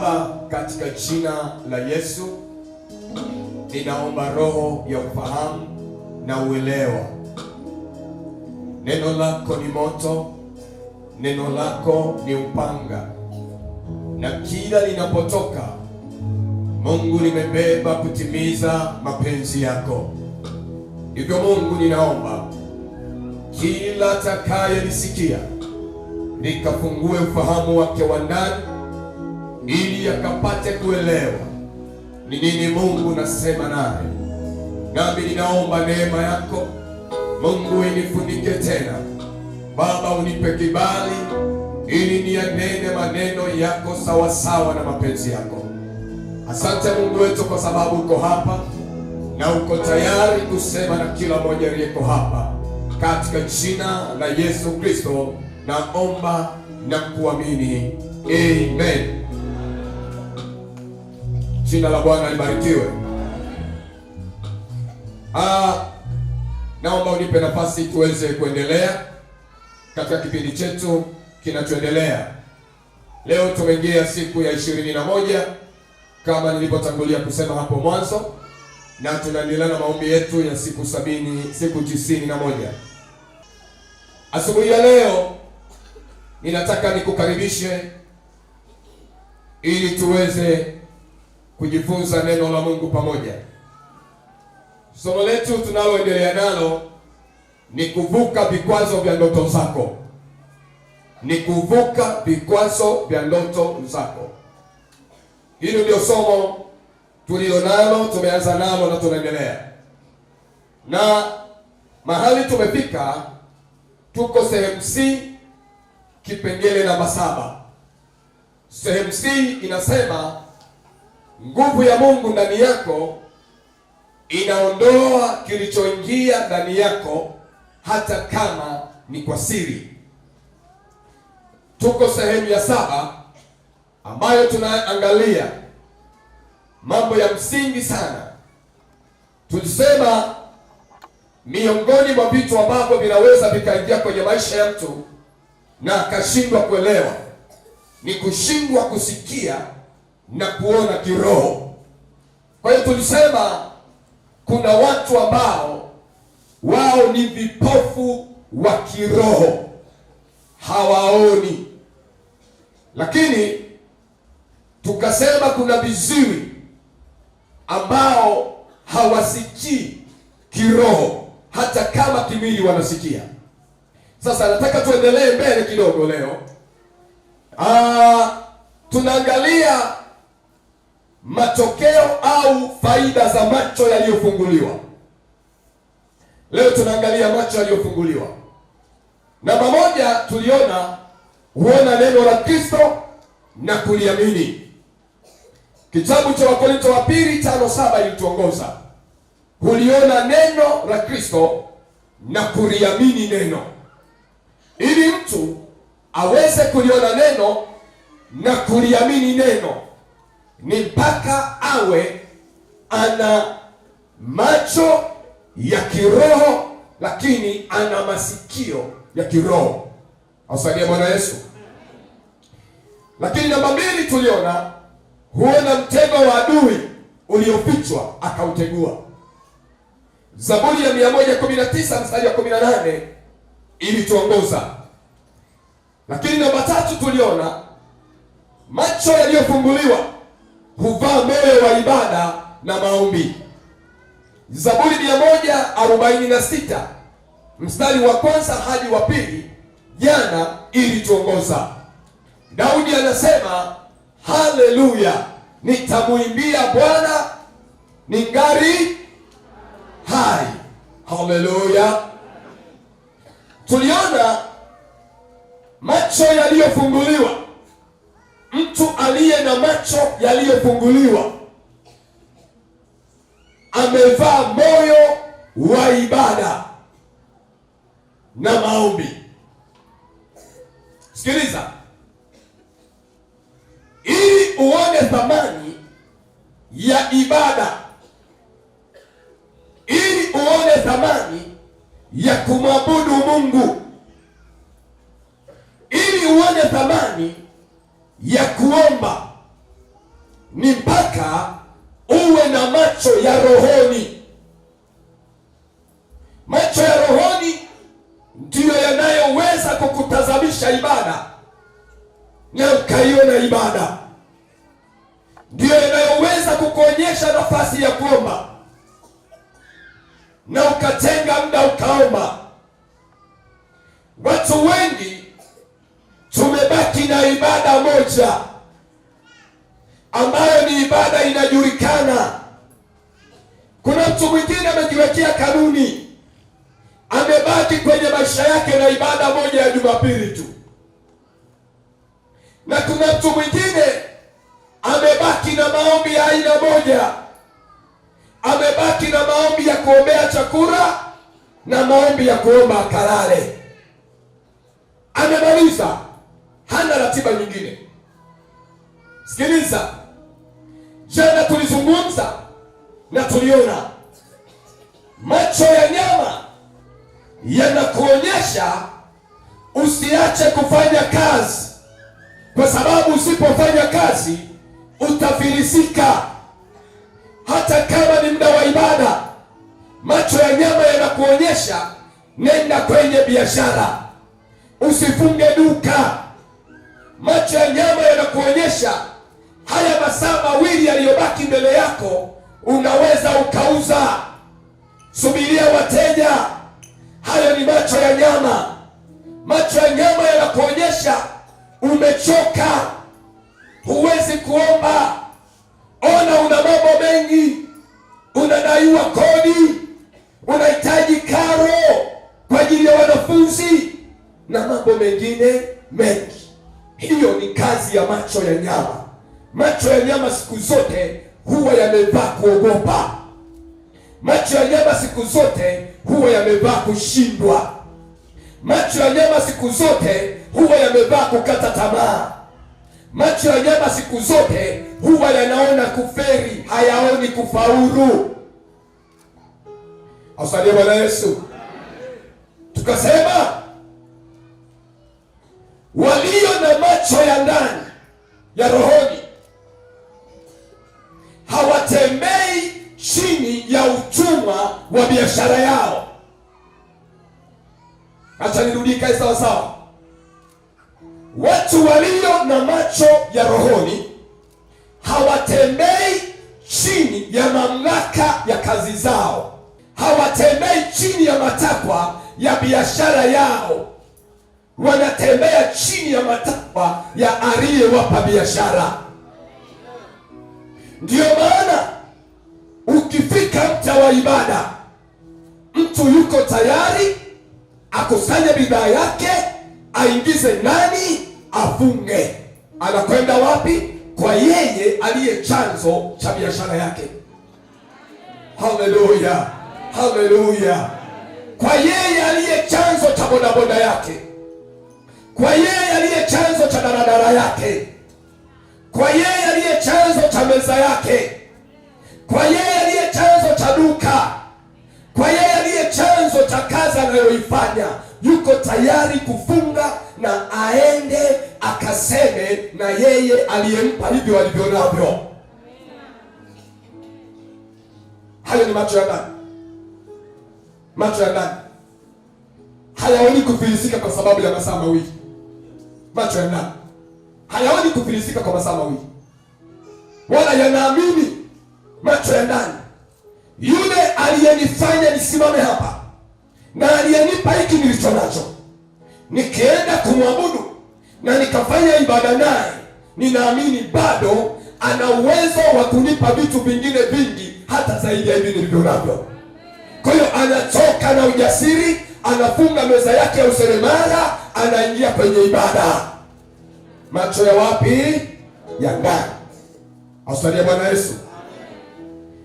Baba, katika jina la Yesu, ninaomba roho ya ufahamu na uelewa. Neno lako ni moto, neno lako ni upanga, na kila linapotoka, Mungu, limebeba kutimiza mapenzi yako. Hivyo Mungu, ninaomba kila atakayelisikia likafungue ufahamu wake wa ndani, ili akapate kuelewa ni nini Mungu nasema naye. Nami ninaomba neema yako Mungu inifunike tena. Baba, unipe kibali ili niyanene maneno yako sawa sawa na mapenzi yako. Asante Mungu wetu, kwa sababu uko hapa na uko tayari kusema na kila mmoja aliyeko hapa. Katika jina la Yesu Kristo naomba na kuamini, amen. Jina la Bwana libarikiwe. Naomba unipe nafasi tuweze kuendelea katika kipindi chetu kinachoendelea. Leo tumeingia siku ya 21 kama nilipotangulia kusema hapo mwanzo, na tunaendelea na maombi yetu ya siku 91. Asubuhi ya leo ninataka nikukaribishe ili tuweze kujifunza neno la Mungu pamoja. Somo letu tunaloendelea nalo ni kuvuka vikwazo vya ndoto zako. Ni kuvuka vikwazo vya ndoto zako. Hilo ndio somo tulilonalo, tumeanza nalo na tunaendelea. Na mahali tumefika, tuko sehemu C, kipengele namba 7. Sehemu C inasema nguvu ya Mungu ndani yako inaondoa kilichoingia ndani yako hata kama ni kwa siri. Tuko sehemu ya 7 ambayo tunaangalia mambo ya msingi sana. Tulisema miongoni mwa vitu ambavyo vinaweza vikaingia kwenye maisha ya mtu na akashindwa kuelewa ni kushindwa kusikia na kuona kiroho. Kwa hiyo tulisema kuna watu ambao wao ni vipofu wa kiroho, hawaoni. Lakini tukasema kuna viziwi ambao hawasikii kiroho hata kama kimwili wanasikia. Sasa nataka tuendelee mbele kidogo leo. Tunaangalia matokeo au faida za macho yaliyofunguliwa. Leo tunaangalia macho yaliyofunguliwa. Namba 1 tuliona huona neno la Kristo na kuliamini. Kitabu cha Wakorintho wa pili 5:7 ilituongoza. Huliona neno la Kristo na kuliamini neno. Ili mtu aweze kuliona neno na kuliamini neno, ni mpaka awe ana macho ya kiroho, lakini ana masikio ya kiroho. Asante Bwana Yesu. Lakini namba 2 tuliona huona mtego wa adui uliofichwa akautegua. Zaburi ya 119 mstari wa 18 ilituongoza. Lakini namba 3 tuliona macho yaliyofunguliwa huvaa moyo wa ibada na maombi. Zaburi 146 mstari wa 1 hadi wa 2 jana ilituongoza. Daudi anasema, haleluya, nitamuimbia Bwana ningali hai. Haleluya. Tuliona macho yaliyofunguliwa. Mtu aliye na macho yaliyofunguliwa amevaa moyo wa ibada na maombi. Sikiliza, ili uone thamani ya ibada, ili uone thamani ya kumwabudu Mungu, ili uone thamani ya kuomba, ni mpaka uwe na macho ya rohoni. Macho ya rohoni ndiyo yanayoweza kukutazamisha ibada na ukaiona ibada, ndiyo yanayoweza kukuonyesha nafasi ya kuomba na ukatenga muda ukaomba. Watu wengi tumebaki na ibada moja ambayo ni ibada inajulikana. Kuna mtu mwingine amejiwekea kanuni, amebaki kwenye maisha yake na ibada moja ya Jumapili tu, na kuna mtu mwingine amebaki na maombi ya aina moja, amebaki na maombi ya kuombea chakula na maombi ya kuomba akalale. Amemaliza, hana ratiba nyingine. Sikiliza, jana tulizungumza na tuliona macho ya nyama yanakuonyesha usiache kufanya kazi, kwa sababu usipofanya kazi utafilisika. Hata kama ni muda wa ibada, macho ya nyama yanakuonyesha nenda kwenye biashara, usifunge duka. Macho ya nyama yanakuonyesha haya masaa mawili yaliyobaki mbele yako unaweza ukauza, subiria wateja. Hayo ni macho ya nyama. Macho ya nyama yanakuonyesha umechoka, huwezi kuomba. Ona, una mambo mengi, unadaiwa kodi, unahitaji karo kwa ajili ya wanafunzi na mambo mengine mengi. Hiyo ni kazi ya macho ya nyama. Macho ya nyama siku zote huwa yamevaa kuogopa. Macho ya nyama siku zote huwa yamevaa kushindwa. Macho ya nyama siku zote huwa yamevaa kukata tamaa. Macho ya nyama siku zote huwa yanaona kuferi, hayaoni kufaulu. Asalie Bwana Yesu. Tukasema walio na macho ya ndani ya rohoni hawatembei chini ya utumwa wa biashara yao. Acha nirudie sawa sawa. Watu walio na macho ya rohoni hawatembei chini ya mamlaka ya kazi zao, hawatembei chini ya matakwa ya biashara yao, wanatembea chini ya matakwa ya aliyewapa biashara. Ndiyo maana ukifika mtaa wa ibada, mtu yuko tayari akusanye bidhaa yake, aingize ndani, afunge. Anakwenda wapi? Kwa yeye aliye chanzo cha biashara yake. Haleluya, haleluya. Kwa yeye aliye chanzo cha bodaboda yake, kwa yeye aliye chanzo cha daradara yake, kwa yeye aliye chanzo cha meza yake, kwa yeye aliye chanzo cha duka, kwa yeye aliye chanzo cha kazi anayoifanya, yuko tayari kufunga na aende akaseme na yeye aliyempa hivyo alivyo navyo. Hayo ni macho ya ndani. Macho ya ndani hayaoni kufilisika kwa sababu ya masaa mawili. Macho ya ndani hayaoni kufilisika kwa masaa mawili, wala yanaamini. Macho ya ndani, yule aliyenifanya nisimame hapa na aliyenipa hiki nilicho nacho, nikienda kumwabudu na nikafanya ibada naye, ninaamini bado ana uwezo wa kunipa vitu vingine vingi hata zaidi ya hivi nilivyo navyo. Kwa hiyo anatoka na ujasiri, anafunga meza yake ya useremala, anaingia kwenye ibada. Macho ya wapi? Ya ndani. Asalie Bwana Yesu.